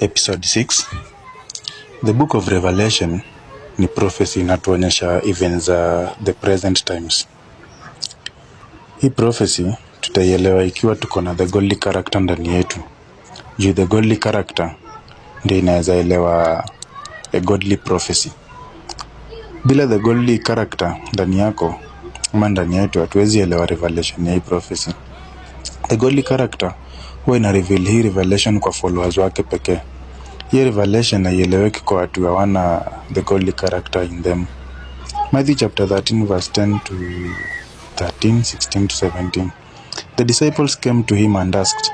Ep.6. The book of Revelation ni prophecy inatuonyesha events za the present times. Hii prophecy tutaielewa ikiwa tuko na the godly character ndani yetu. Juu the godly character ndio inaweza elewa a godly prophecy. Bila the godly character ndani yako ama ndani yetu hatuwezi elewa revelation ya hii prophecy. The godly character huwa ina reveal hii revelation kwa followers wake pekee. Hii revelation haieleweki kwa watu hawana the godly character in them. Matthew chapter 13 verse 10 to 13, 16 to 17. The disciples came to him and asked,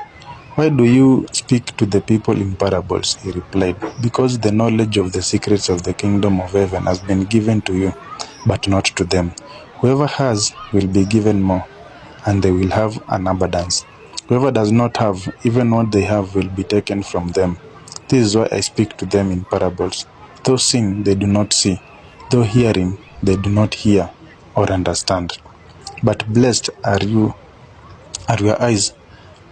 "Why do you speak to the people in parables?" He replied, "Because the knowledge of the secrets of the kingdom of heaven has been given to you, but not to them. Whoever has will be given more, and they will have an abundance. Whoever does not have, even what they have will be taken from them. This is why I speak to them in parables. Though seeing, they do not see. Though hearing, they do not hear or understand. But blessed are your eyes,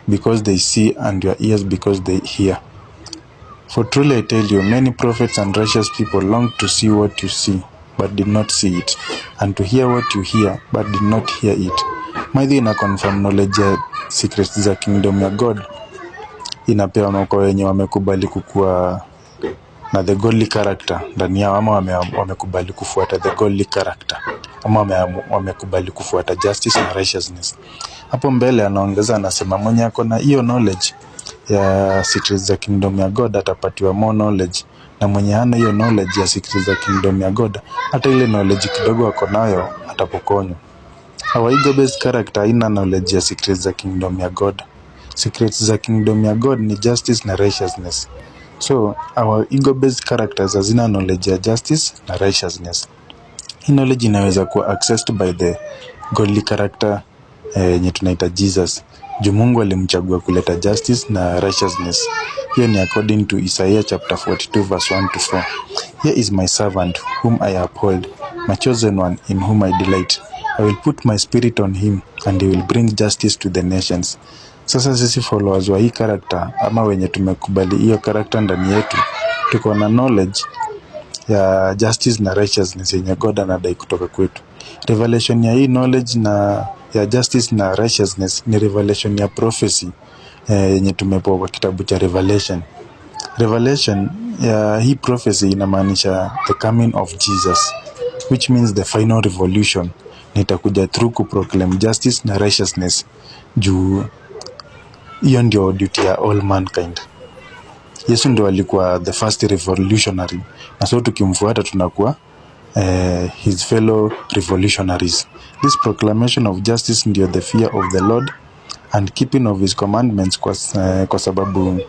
because they see, and your ears, because they hear. For truly I tell you, many prophets and righteous people long to see what you see, but did not see it, and to hear what you hear, but did not hear it." Matthew ina confirm knowledge ya secrets za kingdom ya God inapewa kwa wenye wamekubali kukua na the godly character ndani yao, ama wamekubali kufuata the godly character, ama wamekubali kufuata justice na righteousness. Hapo mbele anaongeza, anasema mwenye ako na hiyo knowledge ya secrets za kingdom ya God atapatiwa more knowledge, na mwenye hana hiyo knowledge ya secrets za kingdom ya God, hata ile knowledge kidogo ako nayo atapokonywa. Our ego-based character haina knowledge ya secrets za kingdom ya God. Secrets za kingdom ya God ni justice na righteousness. So our ego-based characters hazina knowledge ya justice na righteousness. Hii knowledge inaweza kuwa accessed by the godly character yenye tunaita Jesus. Juu Mungu alimchagua kuleta justice na righteousness. Hiyo ni according to Isaiah chapter 42 verse 1 to 4. "Here is my servant whom I uphold, my chosen one in whom I delight. I will put my spirit on him, and he will bring justice to the nations." Sasa sisi followers wa hii character, ama wenye tumekubali hiyo character ndani yetu, tuko na knowledge ya justice na righteousness yenye God anadai kutoka kwetu. Revelation ya hii knowledge na ya justice na righteousness ni revelation ya prophecy yenye tumepewa kwa kitabu cha Revelation. Revelation ya hii prophecy inamaanisha the coming of Jesus, which means the final revolution. Nitakuja through kuproclaim justice na righteousness. Juu hiyo ndio duty ya all mankind. Yesu ndio alikuwa the first revolutionary, na so tukimfuata tunakuwa his fellow revolutionaries. This proclamation of justice ndio the fear of the Lord and keeping of his commandments, kwa sababu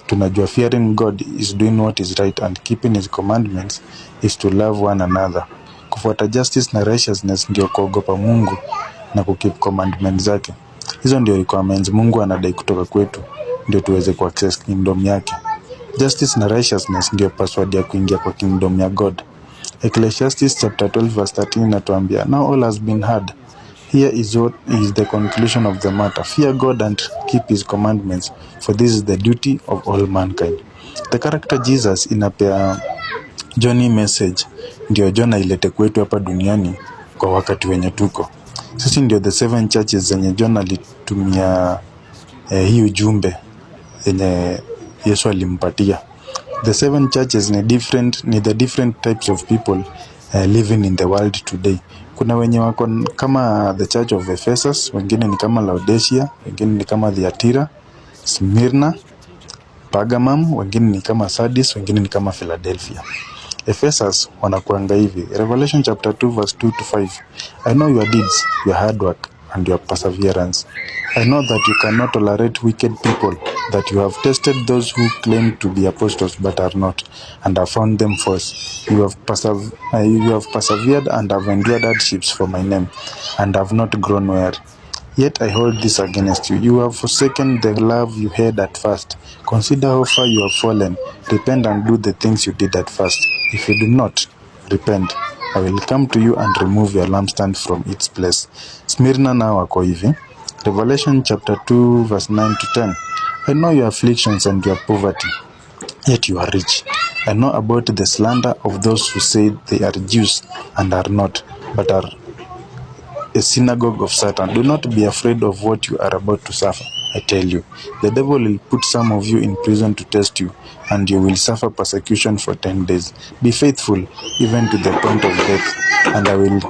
tunajua fearing God is doing what is right and keeping his commandments is to love one another. Kufuata justice na righteousness ndio kuogopa Mungu na kukeep commandments zake. Hizo ndio requirements Mungu anadai kutoka kwetu ndio tuweze kuaccess kingdom yake. Justice na righteousness ndio password ya kuingia kwa kingdom ya God. Ecclesiastes chapter 12 verse 13 inatuambia, "Now all has been heard. Here is what is the conclusion of the matter. Fear God and keep his commandments, for this is the duty of all mankind." The character Jesus inapea Johnny message ndio John ilete kwetu hapa duniani kwa wakati wenye tuko. Sisi ndio the 7 churches zenye John alitumia hii ujumbe yenye Yesu alimpatia. The 7 churches ni the different types of people living in the world today. Kuna wenye wako kama the church of Ephesus, wengine ni kama Laodicea, wengine ni kama Thyatira, Smyrna, Pergamum, wengine ni kama Sardis, wengine ni kama Philadelphia. Ephesus wanakuanga hivi. Revelation chapter 2 verse 2 to 5. "I know your deeds, your hard work, and your perseverance. I know that you cannot tolerate wicked people, that you have tested those who claim to be apostles but are not, and have found them false. You have persevered and have endured hardships for my name, and have not grown weary. Yet I hold this against you. You have forsaken the love you had at first. Consider how far you have fallen. Repent and do the things you did at first. If you do not repent, I will come to you and remove your lampstand from its place." Smyrna nao wako hivi. Revelation chapter 2 verse 9 to 10. "I know your afflictions and your poverty, yet you are rich. I know about the slander of those who say they are Jews and are not, but are a synagogue of Satan. Do not be afraid of what you are about to suffer. I tell you, the devil will put some of you in prison to test you, and you will suffer persecution for 10 days. Be faithful even to the point of death, and I will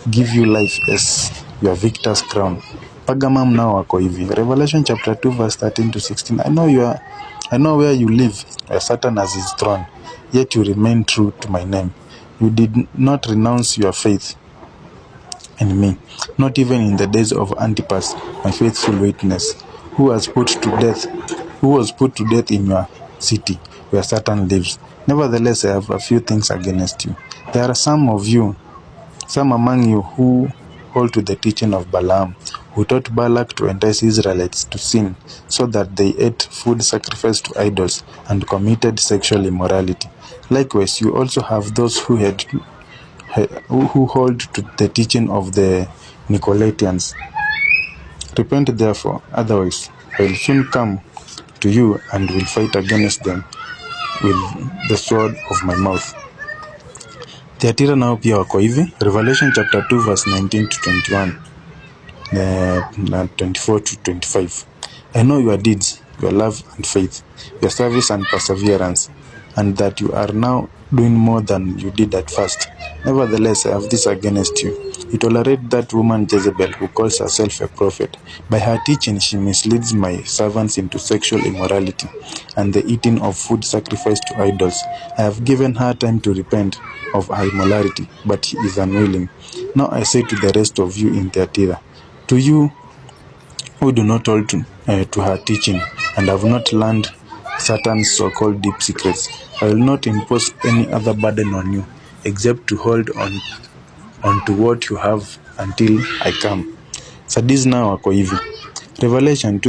give you life as your victor's crown. Pagamam now wako hivi. Revelation chapter 2 verse 13 to 16. I know where you live, where Satan has his throne, yet you remain true to my name. You did not renounce your faith in me, not even in the days of Antipas, my faithful witness, who was put to death in your city, where Satan lives. Nevertheless, I have a few things against you. There are some among you who hold to the teaching of Balaam, who taught Balak to entice Israelites to sin, so that they ate food sacrificed to idols and committed sexual immorality. Likewise, you also have those who hold to the teaching of the Nicolaitans. Repent therefore, otherwise I will soon come to you and will fight against them with the sword of my mouth. Thiatira nao pia wako hivi. Revelation chapter 2 verse 19 to 21 na 24 to 25. I know your deeds, your love and faith, your service and perseverance, and that you are now doing more than you did at first. Nevertheless, I have this against you. You tolerate that woman Jezebel, who calls herself a prophet. By her teaching, she misleads my servants into sexual immorality and the eating of food sacrificed to idols. I have given her time to repent of her immorality, but she is unwilling. Now I say to the rest of you in Thyatira, to you who do not hold to her teaching and have not learned Satan's so-called deep secrets, I will not impose any other burden on you except to hold on to what you have until I come. Sardis now wako hivi. Revelation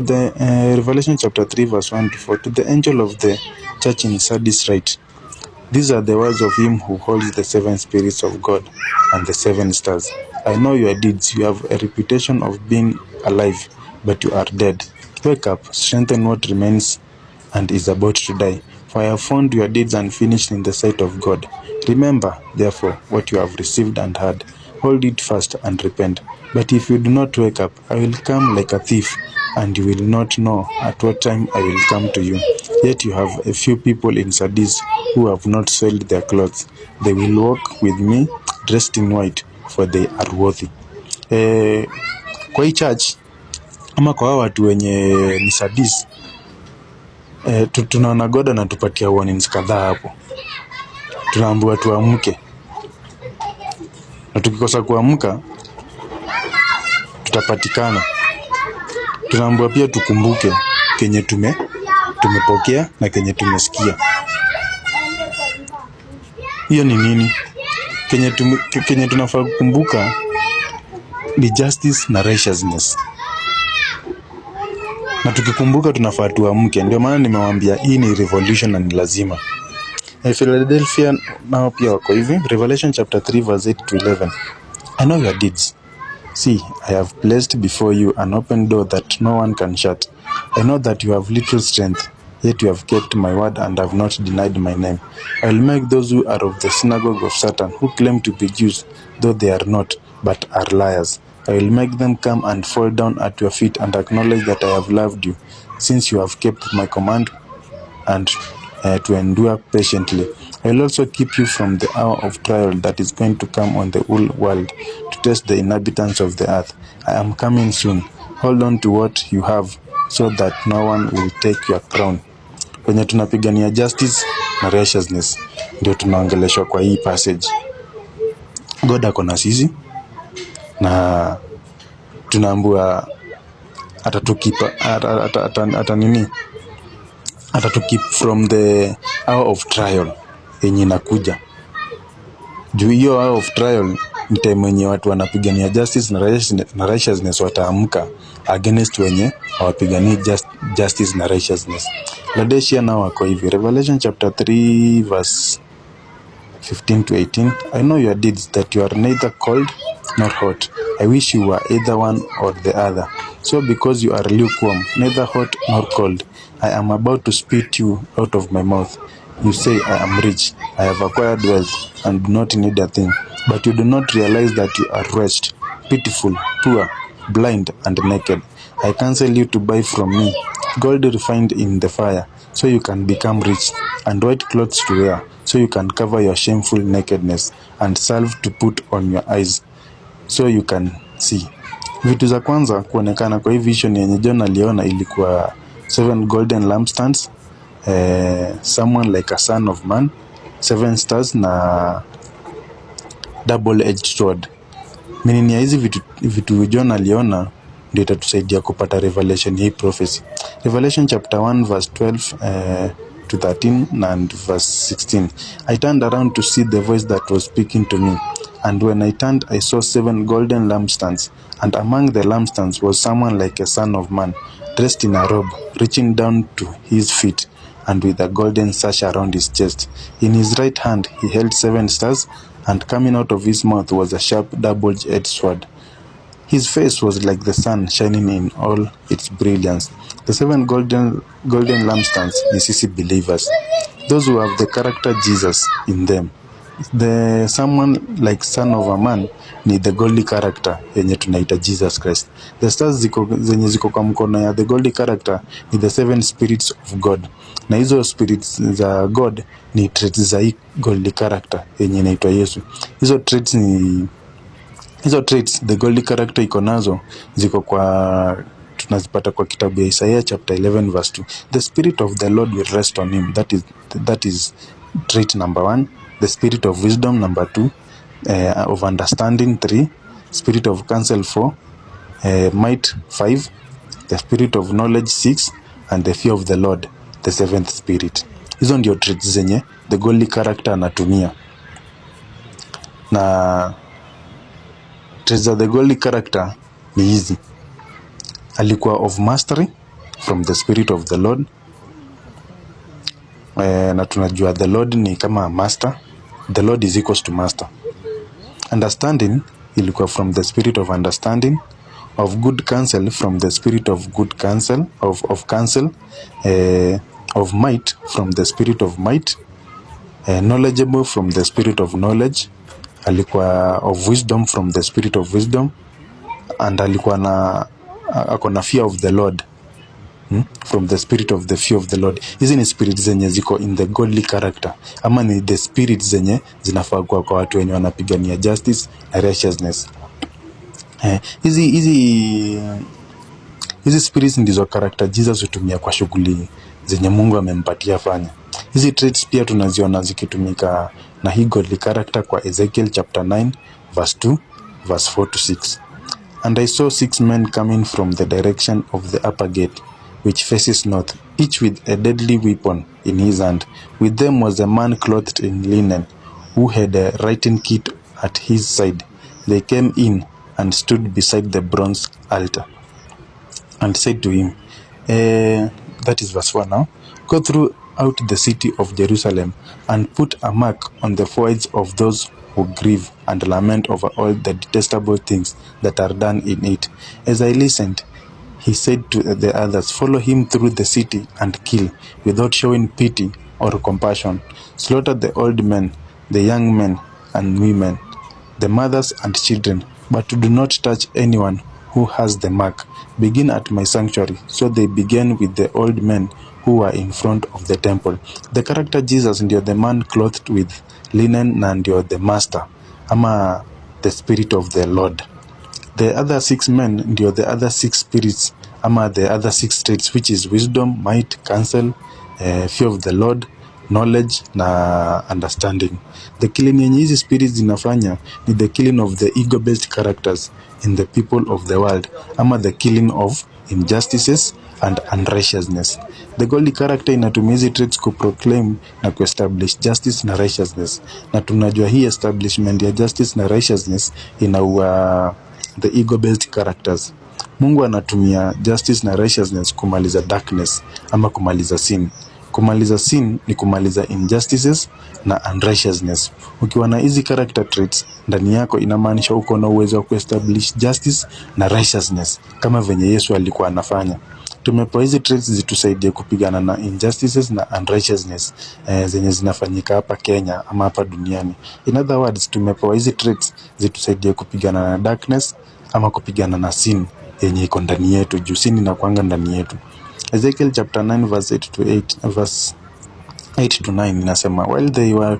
chapter 3 verse 1 to 4. To the angel of the church in Sardis write, these are the words of him who holds the 7 spirits of God and the 7 stars. I know your deeds. You have a reputation of being alive, but you are dead. Wake up, strengthen what remains and is about to die. For I have found your deeds unfinished in the sight of God. Remember, therefore, what you have received and heard. Hold it fast and repent. But if you do not wake up, I will come like a thief, and you will not know at what time I will come to you. Yet you have a few people in Sardis who have not soiled their clothes. They will walk with me dressed in white, for they are worthy. Kwa hii church ama kwa hawa watu wenye ni Sardis, tunaona God anatupatia warnings kadhaa hapo. Tunaambiwa tuamke, na tukikosa kuamka tutapatikana. Tunaambiwa pia tukumbuke kenye tumepokea na kenye tumesikia. Hiyo ni nini? Kenye tunafaa kukumbuka ni justice na righteousness. Na tukikumbuka tunafaa tuamke. Ndio maana nimewaambia hii ni revolution na ni lazima. Philadelphia nao pia wako hivi. Revelation chapter 3 verse 8 to 11. I know your deeds. See, I have placed before you an open door that no one can shut. I know that you have little strength, yet you have kept my word and have not denied my name. I will make those who are of the synagogue of Satan, who claim to be Jews, though they are not, but are liars. I will make them come and fall down at your feet and acknowledge that I have loved you, since you have kept my command and to endure patiently. I will also keep you from the hour of trial that is going to come on the whole world to test the inhabitants of the earth. I am coming soon. Hold on to what you have, so that no one will take your crown. Kwenye tunapigania justice na righteousness, ndio tunaongeleshwa kwa hii passage. God ako na sisi, na tunaambiwa atatukip from the hour of trial yenye inakuja. Juu hiyo hour of trial ni time yenye watu wanapigania justice na righteousness wataamka against wenye hawapiganii justice na righteousness. Laodicea nao wako hivi. Revelation chapter 3 verse 15 to 18. I know your deeds, that you are neither cold nor hot. I wish you were either one or the other. So because you are lukewarm, neither hot nor cold, I am about to spit you out of my mouth. You say, I am rich, I have acquired wealth, and do not need a thing. But you do not realize that you are wretched, pitiful, poor, blind, and naked. I counsel you to buy from me gold refined in the fire, so you can become rich, and white clothes to wear, so you can cover your shameful nakedness, and salve to put on your eyes, so you can see. Vitu za kwanza kuonekana kwa hii vision yenye John aliona ilikuwa 7 golden lampstands, someone like a son of man, 7 stars na double-edged sword. Meaning ya hizi vitu John aliona ndio itatusaidia kupata revelation hii prophecy. Revelation chapter 1 verse 12 to 13 and verse 16. I turned around to see the voice that was speaking to me. And when I turned, I saw 7 golden lampstands. And among the lampstands was someone like a son of man, dressed in a robe, reaching down to his feet, and with a golden sash around his chest. In his right hand he held 7 stars, and coming out of his mouth was a sharp double-edged sword. His face was like the sun shining in all its brilliance. The 7 golden lampstands ni sisi believers, those who have the character Jesus in them. The someone like son of a man ni the godly character yenye tunaita Jesus Christ. The stars zenye ziko kwa mkono ya the godly character ni the 7 spirits of God, na hizo spirits za God ni traits za hii godly character yenye inaitwa Yesu. Hizo traits the godly character iko nazo ziko kwa tunazipata kwa kitabu ya Isaiah chapter 11 verse 2. The spirit of the Lord will rest on him. That is trait number 1. The spirit of wisdom number 2. Of understanding 3. Spirit of counsel 4. Might 5. The spirit of knowledge 6. And the fear of the Lord, the 7th spirit. Hizo ndio traits zenye the godly character anatumia. Na traits of the godly character ni hizi. Alikuwa of mastery from the spirit of the Lord. Na tunajua the Lord ni kama master. The Lord is equals to master. Understanding ilikuwa from the spirit of understanding. Of good counsel from the spirit of good counsel, of counsel. Of might from the spirit of might. Knowledgeable from the spirit of knowledge. Alikuwa of wisdom from the spirit of wisdom. And alikuwa na akona fear of the Lord from the spirit of the fear of the Lord. Hizi ni spirits zenye ziko in the godly character, ama ni the spirits zenye zinafaa kwa watu wenye wanapigania justice na righteousness. Hizi spirits ndizo character Jesus hutumia kwa shughuli zenye Mungu amempatia fanya. Hizi traits pia tunaziona zikitumika na hii godly character kwa Ezekiel chapter 9 verse 2 verse 4 to 6. And I saw 6 men coming from the direction of the upper gate, which faces north, each with a deadly weapon in his hand. With them was a man clothed in linen, who had a writing kit at his side. They came in and stood beside the bronze altar, and said to him, that is verse 1 now, go throughout the city of Jerusalem, and put a mark on the foreheads of those who grieve and lament over all the detestable things that are done in it. As I listened, he said to the others, follow him through the city and kill, without showing pity or compassion. Slaughter the old men, the young men and women, the mothers and children, but do not touch anyone who has the mark. Begin at my sanctuary. So they began with the old men who were in front of the temple. The character Jesus ndio the man clothed with linen, na ndio the master, ama the spirit of the Lord. The other 6 men ndio the other 6 spirits, ama the other 6 traits, which is wisdom, might, counsel, fear of the Lord, knowledge na understanding. The killing yenye hizi spirits zinafanya ni the killing of the ego-based characters in the people of the world, ama the killing of injustices and unrighteousness. The godly character inatumia hizi traits kuproclaim na kuestablish justice na righteousness, na tunajua hii establishment ya justice na righteousness inaua the ego-based characters. Mungu anatumia justice na righteousness kumaliza darkness ama kumaliza sin. Kumaliza sin ni kumaliza injustices na unrighteousness. Ukiwa na hizi character traits ndani yako, inamaanisha uko na uwezo wa kuestablish justice na righteousness kama venye Yesu alikuwa anafanya. Tumepewa hizi traits zitusaidie kupigana na injustices na unrighteousness zenye zinafanyika hapa Kenya ama hapa duniani. In other words, tumepewa hizi traits zitusaidie kupigana na darkness ama kupigana na sin yenye iko ndani yetu, juu sin inakuanga ndani yetu. Ezekiel chapter 9 verse 8 to 9 inasema, while they were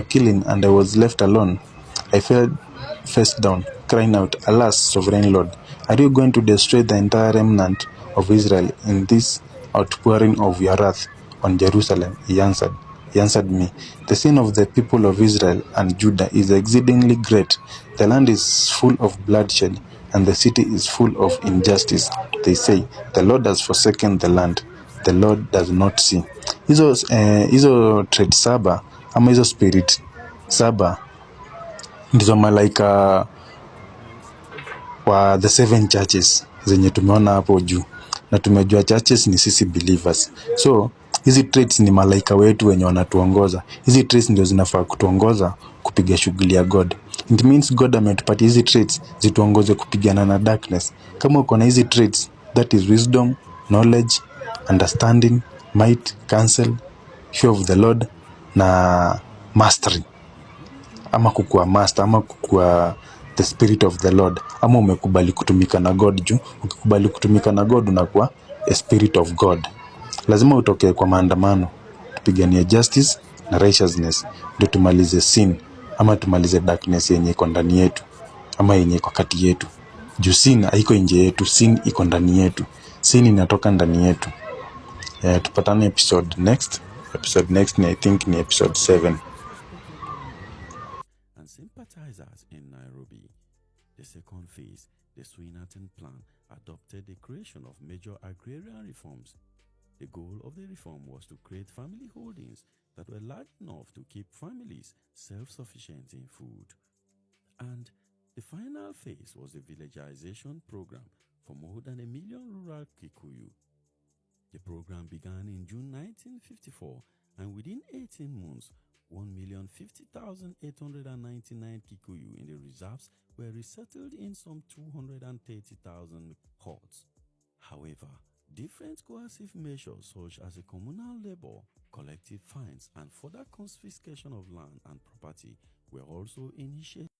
killing and I was left alone, I fell face down, crying out, alas, sovereign Lord, are you going to destroy the entire remnant of Israel in this outpouring of your wrath on Jerusalem? He answered me, the sin of the people of Israel and Judah is exceedingly great. The land is full of bloodshed, and the city is full of injustice. They say, the Lord has forsaken the land, the Lord does not see. Hizo trait saba ama hizo spirit saba ndizo malaika wa the seven churches zenye tumeona hapo juu, na tumejua churches ni sisi believers. So hizi traits ni malaika wetu wenye wanatuongoza. Hizi traits ndio zinafaa kutuongoza kupiga shughuli ya God. It means God ametupatia hizi traits zituongoze kupigana na darkness. Kama uko na hizi traits, that is wisdom, knowledge, understanding, might, counsel, fear of the Lord na mastery, ama kukua master, ama kukua the spirit of the Lord, ama umekubali kutumika na God. Juu ukikubali kutumika na God unakuwa a spirit of God. Lazima utokee kwa maandamano, tupiganie justice na righteousness, ndio tumalize sin ama tumalize darkness yenye iko ndani yetu ama yenye iko kati yetu. Juu sin haiko nje yetu, sin iko ndani yetu. Sin inatoka ndani yetu. Tupatane episode next ni I think ni episode 7. And sympathizers in Nairobi. The second phase, the Swinnerton Plan, adopted the creation of major agrarian reforms. The goal of the reform was to create family holdings that were large enough to keep families self-sufficient in food. And the final phase was the villagization program for more than 1 million rural Kikuyu. The program began in June 1954, and within 18 months, 1,050,899 Kikuyu in the reserves were resettled in some 230,000 huts. However, different coercive measures such as a communal labor, collective fines, and further confiscation of land and property were also initiated.